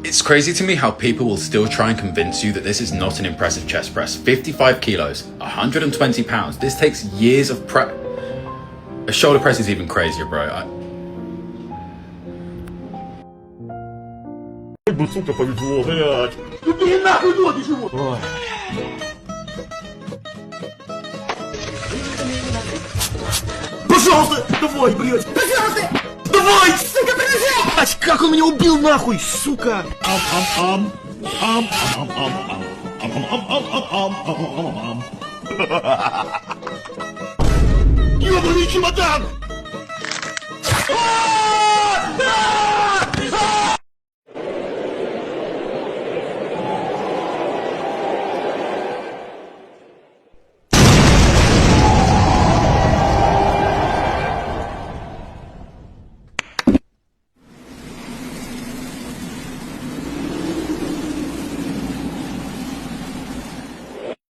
It's crazy to me how people will still try and convince you that this is not an impressive chest press. 55 kilos, 120 pounds. This takes years of prep. A shoulder press is even crazier, bro. Сука, повезло, блядь. Иди нахуй, ноги живут. Пожалуйста, давай, блядь. Пожалуйста. Давай, сука, подожди. Как он меня убил, нахуй, сука. Ёбаный чемодан.